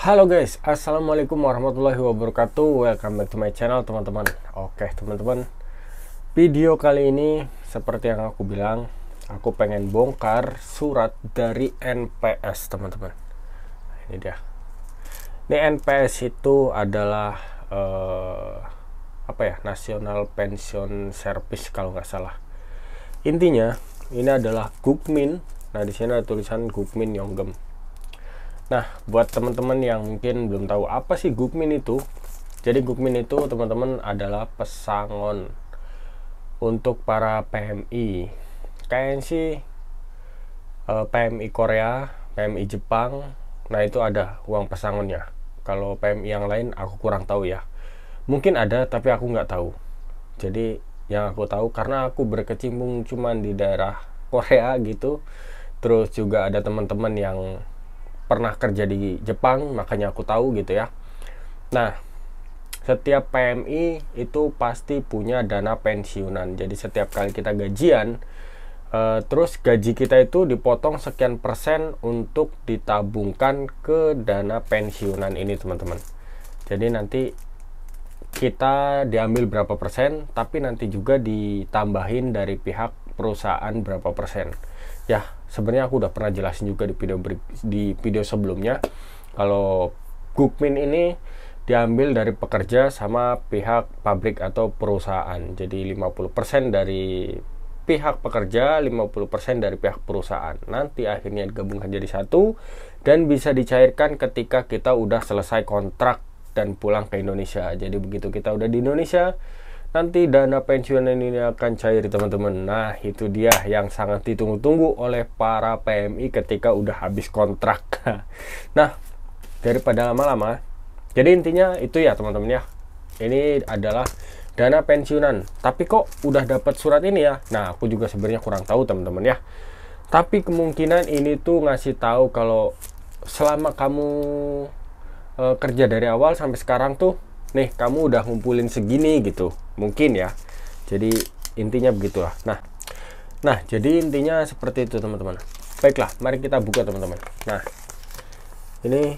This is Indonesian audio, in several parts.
Halo guys, assalamualaikum warahmatullahi wabarakatuh. Welcome back to my channel teman-teman. Oke teman-teman, video kali ini seperti yang aku bilang, aku pengen bongkar surat dari NPS teman-teman. Ini dia. Ini NPS itu adalah National Pension Service kalau nggak salah. Intinya ini adalah Gukmin. Nah di sini ada tulisan Gukmin Yonggem. Nah, buat teman-teman yang mungkin belum tahu apa sih Gukmin itu. Jadi Gukmin itu teman-teman adalah pesangon untuk para PMI. Kayaknya sih PMI Korea, PMI Jepang. Nah, itu ada uang pesangonnya. Kalau PMI yang lain aku kurang tahu ya. Mungkin ada tapi aku nggak tahu. Jadi yang aku tahu karena aku berkecimpung cuman di daerah Korea gitu. Terus juga ada teman-teman yang pernah kerja di Jepang, makanya aku tahu gitu ya. Nah, setiap PMI itu pasti punya dana pensiunan. Jadi setiap kali kita gajian, terus gaji kita itu dipotong sekian persen untuk ditabungkan ke dana pensiunan ini teman-teman. Jadi nanti kita diambil berapa persen, tapi nanti juga ditambahin dari pihak perusahaan berapa persen. Ya, sebenarnya aku udah pernah jelasin juga di video sebelumnya. Kalau Gukmin ini diambil dari pekerja sama pihak pabrik atau perusahaan. Jadi 50% dari pihak pekerja, 50% dari pihak perusahaan. Nanti akhirnya digabungkan jadi satu dan bisa dicairkan ketika kita udah selesai kontrak dan pulang ke Indonesia. Jadi begitu kita udah di Indonesia, nanti dana pensiunan ini akan cair teman-teman. Nah itu dia yang sangat ditunggu-tunggu oleh para PMI ketika udah habis kontrak. Nah daripada lama-lama, jadi intinya itu ya teman-teman ya. Ini adalah dana pensiunan. Tapi kok udah dapat surat ini ya? Nah aku juga sebenarnya kurang tahu teman-teman ya. Tapi kemungkinan ini tuh ngasih tahu kalau selama kamu kerja dari awal sampai sekarang tuh nih kamu udah ngumpulin segini gitu mungkin ya. Jadi intinya begitulah. Nah jadi intinya seperti itu teman-teman. Baiklah, mari kita buka teman-teman. Nah ini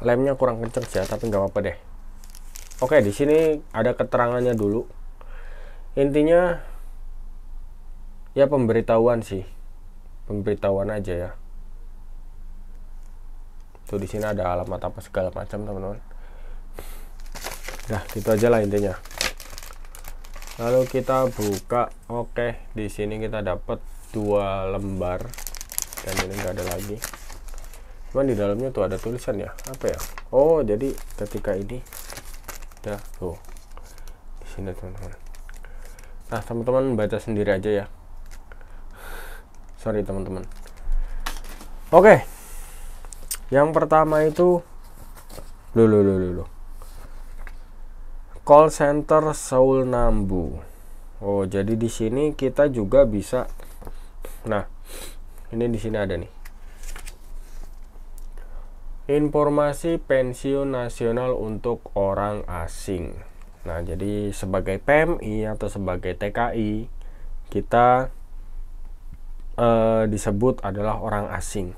lemnya kurang kenceng ya, tapi nggak apa-apa deh. Oke, di sini ada keterangannya dulu. Intinya ya pemberitahuan sih, pemberitahuan aja ya. Tuh di sini ada alamat apa segala macam teman-teman. Nah, gitu aja lah intinya. Lalu kita buka. Oke, di sini kita dapat 2 lembar dan ini enggak ada lagi. Cuman di dalamnya tuh ada tulisan ya. Apa ya? Oh, jadi ketika ini ya tuh di sini teman-teman. Nah, teman-teman baca sendiri aja ya. Sorry teman-teman. Oke. Yang pertama itu call center Seoul Nambu. Oh, jadi di sini kita juga bisa. Nah, ini di sini ada nih. Informasi pensiun nasional untuk orang asing. Nah, jadi sebagai PMI atau sebagai TKI kita disebut adalah orang asing.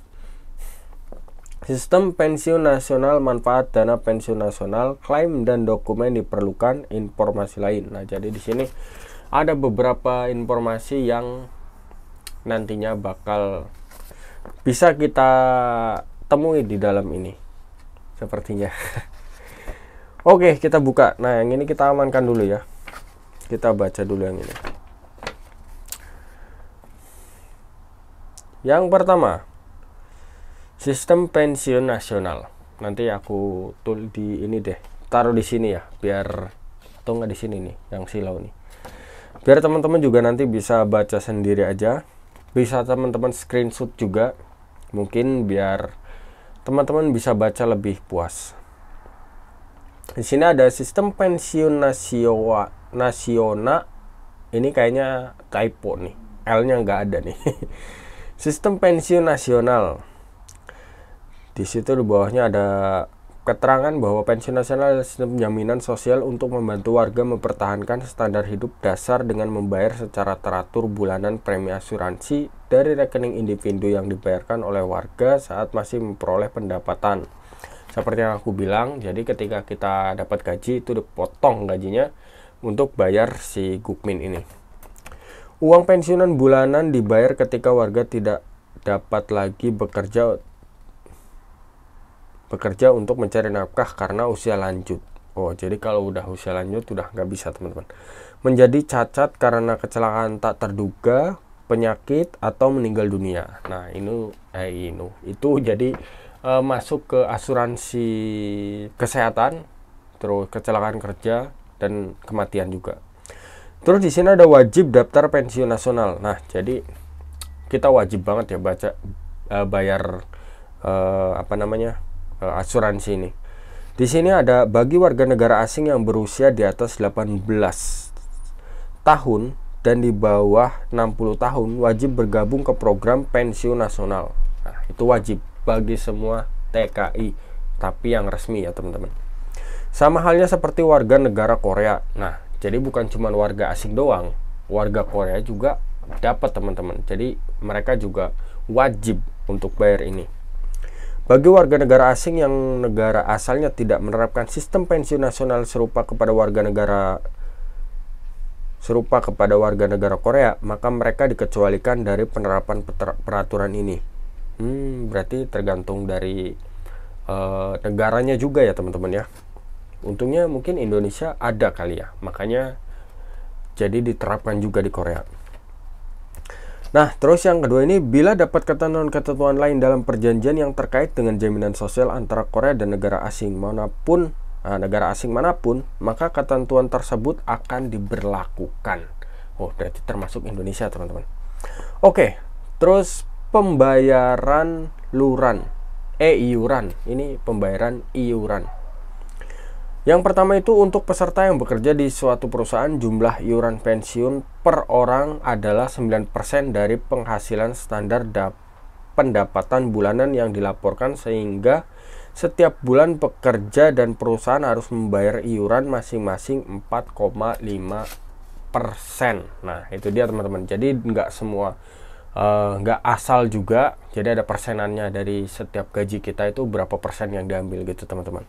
Sistem pensiun nasional, manfaat dana pensiun nasional, klaim dan dokumen diperlukan, informasi lain. Nah, jadi di sini ada beberapa informasi yang nantinya bakal bisa kita temui di dalam ini. Sepertinya. Oke, kita buka. Nah, yang ini kita amankan dulu ya. Kita baca dulu yang ini. Yang pertama, sistem pensiun nasional. Nanti aku tulis di ini deh, taruh di sini ya, biar atau nggak di sini nih, yang silau nih. Biar teman-teman juga nanti bisa baca sendiri aja. Bisa teman-teman screenshot juga, mungkin biar teman-teman bisa baca lebih puas. Di sini ada sistem pensiun nasional. Ini kayaknya typo nih, L-nya nggak ada nih. Sistem pensiun nasional. Di situ di bawahnya ada keterangan bahwa pensiun nasional adalah sistem jaminan sosial untuk membantu warga mempertahankan standar hidup dasar dengan membayar secara teratur bulanan premi asuransi dari rekening individu yang dibayarkan oleh warga saat masih memperoleh pendapatan. Seperti yang aku bilang, jadi ketika kita dapat gaji itu dipotong gajinya untuk bayar si Gukmin ini. Uang pensiunan bulanan dibayar ketika warga tidak dapat lagi bekerja untuk mencari nafkah karena usia lanjut. Oh, jadi kalau udah usia lanjut udah nggak bisa, teman-teman. Menjadi cacat karena kecelakaan tak terduga, penyakit atau meninggal dunia. Nah, itu jadi masuk ke asuransi kesehatan, terus kecelakaan kerja dan kematian juga. Terus di sini ada wajib daftar pensiun nasional. Nah, jadi kita wajib banget ya bayar asuransi ini. Di sini ada bagi warga negara asing yang berusia di atas 18 tahun dan di bawah 60 tahun wajib bergabung ke program pensiun nasional. Nah, itu wajib bagi semua TKI, tapi yang resmi ya, teman-teman. Sama halnya seperti warga negara Korea. Nah, jadi bukan cuma warga asing doang, warga Korea juga dapat, teman-teman. Jadi mereka juga wajib untuk bayar ini. Bagi warga negara asing yang negara asalnya tidak menerapkan sistem pensiun nasional serupa kepada warga negara Korea, maka mereka dikecualikan dari penerapan peraturan ini. Berarti tergantung dari negaranya juga ya, teman-teman ya. Untungnya mungkin Indonesia ada kali ya, makanya jadi diterapkan juga di Korea. Nah, terus yang kedua ini, bila dapat ketentuan-ketentuan lain dalam perjanjian yang terkait dengan jaminan sosial antara Korea dan negara asing manapun, maka ketentuan tersebut akan diberlakukan. Oh, berarti termasuk Indonesia, teman-teman. Oke, terus pembayaran iuran. Ini pembayaran iuran. Yang pertama itu untuk peserta yang bekerja di suatu perusahaan, jumlah iuran pensiun per orang adalah 9% dari penghasilan standar pendapatan bulanan yang dilaporkan, sehingga setiap bulan pekerja dan perusahaan harus membayar iuran masing-masing 4,5%. Nah, itu dia, teman-teman. Jadi nggak semua, nggak asal juga. Jadi ada persenannya dari setiap gaji kita itu berapa persen yang diambil gitu, teman-teman.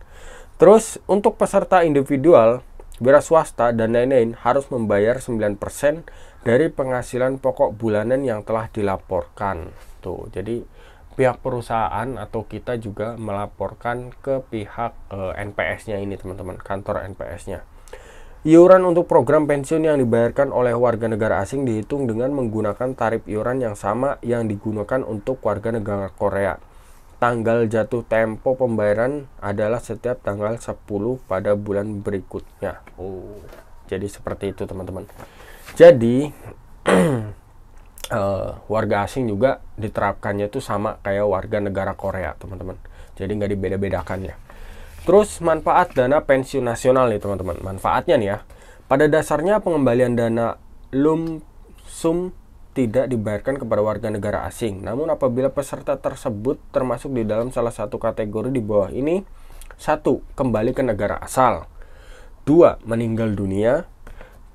Terus untuk peserta individual, wira swasta dan lain-lain harus membayar 9% dari penghasilan pokok bulanan yang telah dilaporkan. Tuh, jadi pihak perusahaan atau kita juga melaporkan ke pihak NPS-nya ini, teman-teman, kantor NPS-nya. Iuran untuk program pensiun yang dibayarkan oleh warga negara asing dihitung dengan menggunakan tarif iuran yang sama yang digunakan untuk warga negara Korea. Tanggal jatuh tempo pembayaran adalah setiap tanggal 10 pada bulan berikutnya. Oh, jadi seperti itu, teman-teman. Jadi warga asing juga diterapkannya itu sama kayak warga negara Korea, teman-teman. Jadi nggak dibeda-bedakan ya. Terus manfaat dana pensiun nasional nih, teman-teman. Manfaatnya nih ya. Pada dasarnya pengembalian dana lump sum tidak dibayarkan kepada warga negara asing. Namun apabila peserta tersebut termasuk di dalam salah satu kategori di bawah ini: 1. Kembali ke negara asal. 2. Meninggal dunia.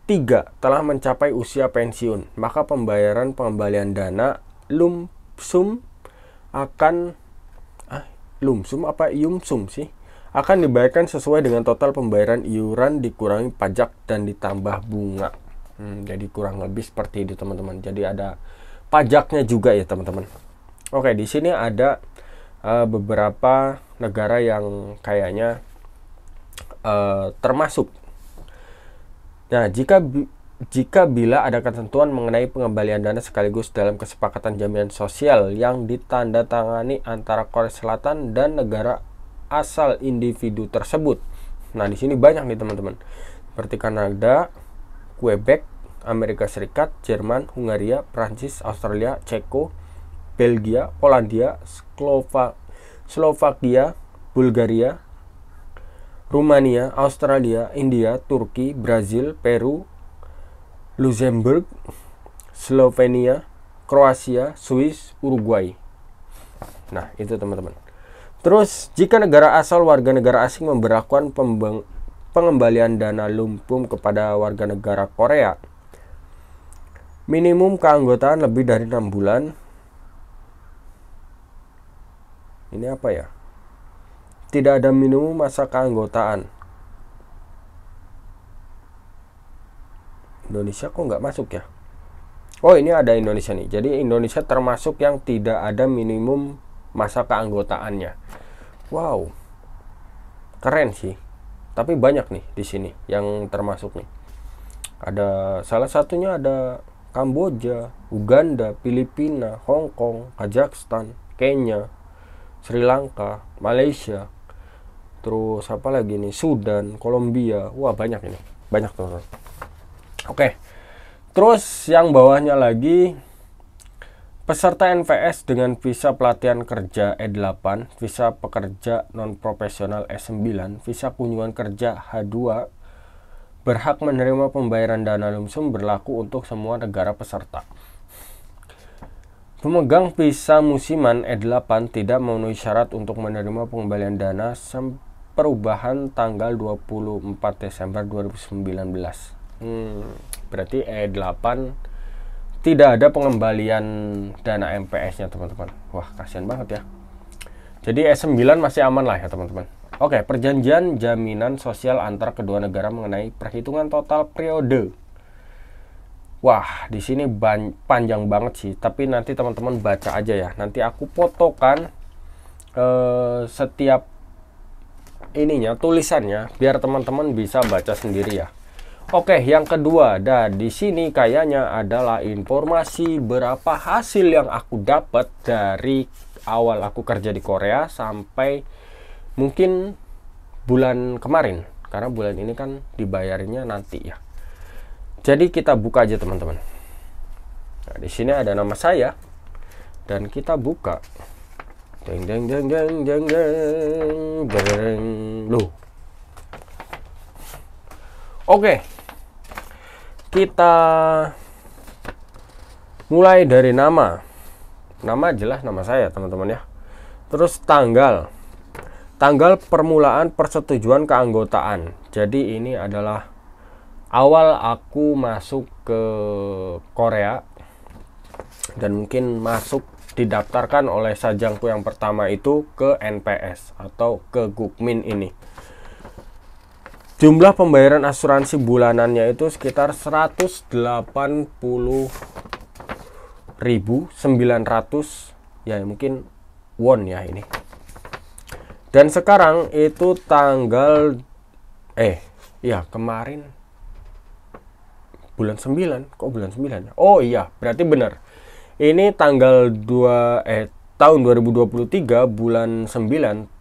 3. Telah mencapai usia pensiun, maka pengembalian dana lump sum akan akan dibayarkan sesuai dengan total pembayaran iuran dikurangi pajak dan ditambah bunga. Jadi kurang lebih seperti itu, teman-teman. Jadi ada pajaknya juga ya, teman-teman. Oke, di sini ada beberapa negara yang kayaknya termasuk. Nah, jika bila ada ketentuan mengenai pengembalian dana sekaligus dalam kesepakatan jaminan sosial yang ditandatangani antara Korea Selatan dan negara asal individu tersebut. Nah, di sini banyak nih, teman-teman. Seperti Kanada, Quebec, Amerika Serikat, Jerman, Hungaria, Prancis, Australia, Ceko, Belgia, Polandia, Slovakia, Bulgaria, Rumania, Australia, India, Turki, Brazil, Peru, Luxembourg, Slovenia, Kroasia, Swiss, Uruguay. Nah, itu, teman-teman. Terus, jika negara asal warga negara asing memberlakukan pengembalian dana lump sum kepada warga negara Korea, minimum keanggotaan lebih dari 6 bulan. Ini apa ya? Tidak ada minimum masa keanggotaan. Indonesia kok nggak masuk ya? Oh, ini ada Indonesia nih. Jadi Indonesia termasuk yang tidak ada minimum masa keanggotaannya. Wow, keren sih. Tapi banyak nih di sini yang termasuk nih. Ada salah satunya ada Kamboja, Uganda, Filipina, Hong Kong, Kazakhstan, Kenya, Sri Lanka, Malaysia. Terus apa lagi nih? Sudan, Kolombia. Wah, banyak ini. Banyak teman-teman. Oke. Terus yang bawahnya lagi, peserta NPS dengan visa pelatihan kerja E8, visa pekerja non-profesional E9, visa kunjungan kerja H2 berhak menerima pembayaran dana lumsum berlaku untuk semua negara peserta. Pemegang visa musiman E8 tidak memenuhi syarat untuk menerima pengembalian dana perubahan tanggal 24 Desember 2019. Berarti E8 tidak ada pengembalian dana MPS-nya teman-teman. Wah, kasihan banget ya. Jadi E9 masih aman lah ya teman-teman. Oke, perjanjian jaminan sosial antar kedua negara mengenai perhitungan total periode. Wah, di sini panjang banget sih, tapi nanti teman-teman baca aja ya. Nanti aku fotokan setiap ininya, tulisannya, biar teman-teman bisa baca sendiri ya. Oke, yang kedua, dan di sini kayaknya adalah informasi berapa hasil yang aku dapat dari awal aku kerja di Korea sampai mungkin bulan kemarin, karena bulan ini kan dibayarnya nanti ya. Jadi kita buka aja teman-teman. Nah, di sini ada nama saya dan kita buka. Deng deng deng deng deng deng deng. Loh. Oke. Kita mulai dari nama. Nama jelas nama saya, teman-teman ya. Terus tanggal permulaan persetujuan keanggotaan. Jadi ini adalah awal aku masuk ke Korea dan mungkin masuk didaftarkan oleh sajangku yang pertama itu ke NPS atau ke Gukmin ini. Jumlah pembayaran asuransi bulanannya itu sekitar 180.900 ya, mungkin won ya ini. Dan sekarang itu tanggal kemarin bulan 9. Kok bulan 9 ya? Oh iya, berarti benar. Ini tanggal tahun 2023 bulan 9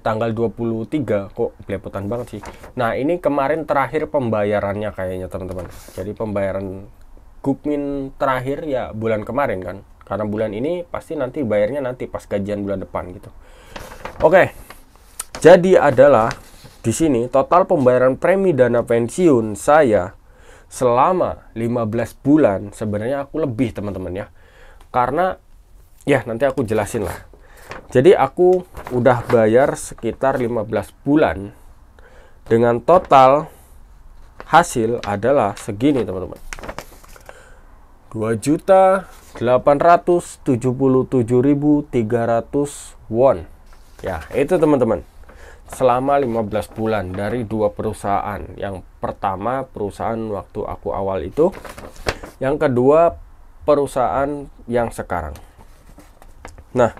tanggal 23. Kok belepotan banget sih. Nah, ini kemarin terakhir pembayarannya kayaknya teman-teman. Jadi pembayaran Gukmin terakhir ya bulan kemarin kan. Karena bulan ini pasti nanti bayarnya nanti pas gajian bulan depan gitu. Oke. Jadi adalah di sini total pembayaran premi dana pensiun saya selama 15 bulan. Sebenarnya aku lebih teman-teman ya. Karena ya nanti aku jelasin lah. Jadi aku udah bayar sekitar 15 bulan dengan total hasil adalah segini teman-teman. 2.877.300 won. Ya, itu teman-teman. Selama 15 bulan dari dua perusahaan. Yang pertama perusahaan waktu aku awal itu, yang kedua perusahaan yang sekarang. Nah,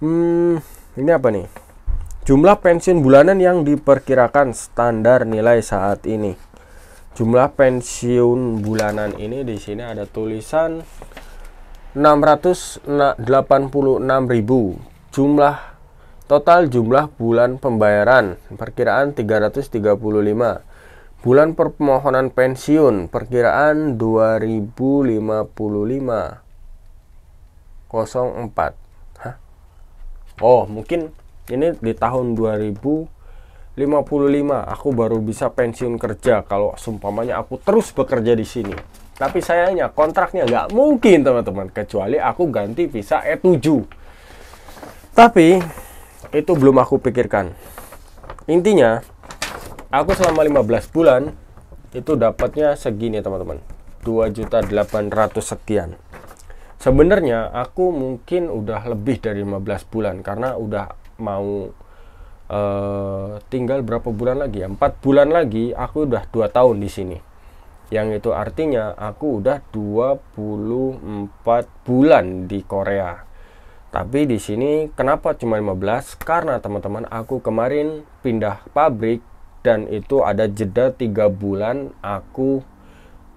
ini apa nih? Jumlah pensiun bulanan yang diperkirakan standar nilai saat ini. Jumlah pensiun bulanan ini di sini ada tulisan 686.000. Total jumlah bulan pembayaran perkiraan 335. Bulan permohonan pensiun perkiraan 2055. 04. Oh, mungkin ini di tahun 2055 aku baru bisa pensiun kerja kalau seumpamanya aku terus bekerja di sini. Tapi sayangnya kontraknya nggak mungkin teman-teman, kecuali aku ganti visa E7. Tapi itu belum aku pikirkan. Intinya aku selama 15 bulan itu dapatnya segini teman-teman, 2.800.000 sekian. Sebenarnya aku mungkin udah lebih dari 15 bulan karena udah mau tinggal berapa bulan lagi ya, 4 bulan lagi aku udah 2 tahun di sini. Yang itu artinya aku udah 24 bulan di Korea. Tapi di sini kenapa cuma 15? Karena teman-teman, aku kemarin pindah pabrik dan itu ada jeda 3 bulan aku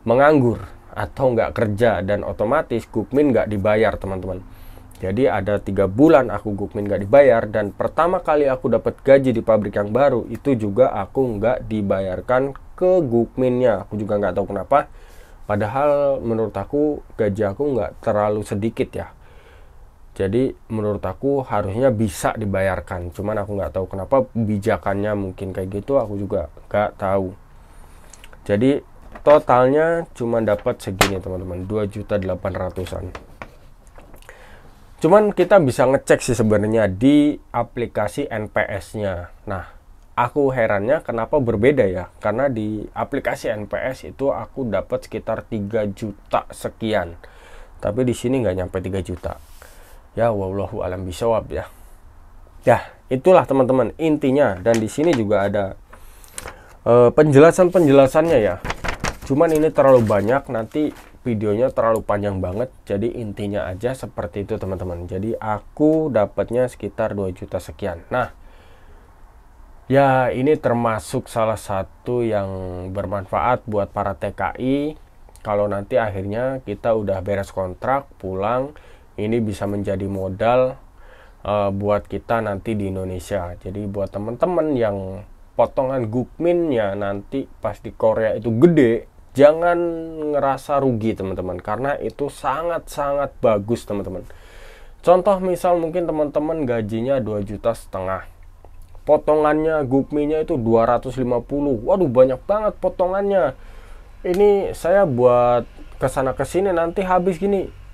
menganggur atau nggak kerja, dan otomatis Gukmin nggak dibayar teman-teman. Jadi ada 3 bulan aku Gukmin nggak dibayar, dan pertama kali aku dapat gaji di pabrik yang baru itu juga aku nggak dibayarkan ke Gukminnya. Aku juga nggak tahu kenapa, padahal menurut aku gaji aku nggak terlalu sedikit ya. Jadi menurut aku harusnya bisa dibayarkan, cuman aku nggak tahu kenapa kebijakannya mungkin kayak gitu, aku juga nggak tahu. Jadi totalnya cuma dapat segini teman-teman, 2.800.000-an. Cuman kita bisa ngecek sih sebenarnya di aplikasi NPS-nya. Nah, aku herannya kenapa berbeda ya, karena di aplikasi NPS itu aku dapat sekitar 3 juta sekian, tapi di sini nggak nyampe 3 juta. Ya wallahu alam bisawab ya. Ya, itulah teman-teman intinya, dan di sini juga ada penjelasannya ya. Cuman ini terlalu banyak, nanti videonya terlalu panjang banget. Jadi intinya aja seperti itu teman-teman. Jadi aku dapatnya sekitar 2 juta sekian. Nah, ya ini termasuk salah satu yang bermanfaat buat para TKI. Kalau nanti akhirnya kita udah beres kontrak, pulang, ini bisa menjadi modal buat kita nanti di Indonesia. Jadi buat teman-teman yang potongan Gukminnya nanti pas di Korea itu gede, jangan ngerasa rugi teman-teman, karena itu sangat-sangat bagus teman-teman. Contoh misal mungkin teman-teman gajinya 2,5 juta, potongannya Gukminnya itu 250. Waduh, banyak banget potongannya. Ini saya buat kesana kesini nanti habis gini.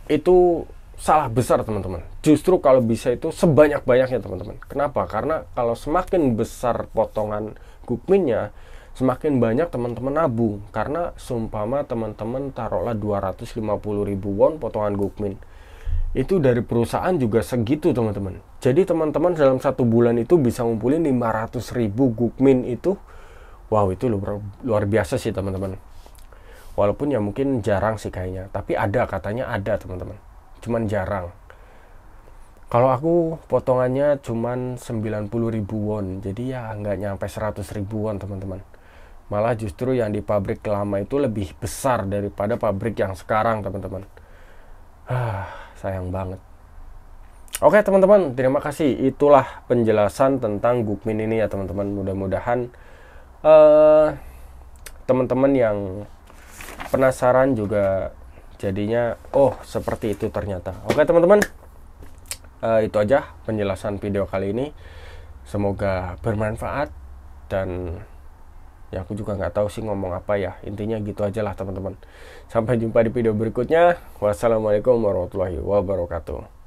Itu salah besar teman-teman. Justru kalau bisa itu sebanyak-banyaknya teman-teman. Kenapa? Karena kalau semakin besar potongan Gukminnya, semakin banyak teman-teman nabung. Karena seumpama teman-teman taruhlah 250.000 won potongan Gukmin, itu dari perusahaan juga segitu teman-teman. Jadi teman-teman dalam 1 bulan itu bisa ngumpulin 500.000 Gukmin itu. Wow, itu luar biasa sih teman-teman. Walaupun ya mungkin jarang sih kayaknya, tapi ada, katanya ada teman-teman, cuman jarang. Kalau aku potongannya cuman 90.000 won, jadi ya nggak nyampe 100.000 won teman-teman. Malah justru yang di pabrik lama itu lebih besar daripada pabrik yang sekarang teman-teman. Sayang banget. Oke teman-teman, terima kasih. Itulah penjelasan tentang Gukmin ini ya teman-teman. Mudah-mudahan teman-teman yang penasaran juga jadinya oh seperti itu ternyata. Oke teman-teman, itu aja penjelasan video kali ini. Semoga bermanfaat, dan ya aku juga nggak tahu sih ngomong apa ya, intinya gitu aja lah teman-teman. Sampai jumpa di video berikutnya. Wassalamualaikum warahmatullahi wabarakatuh.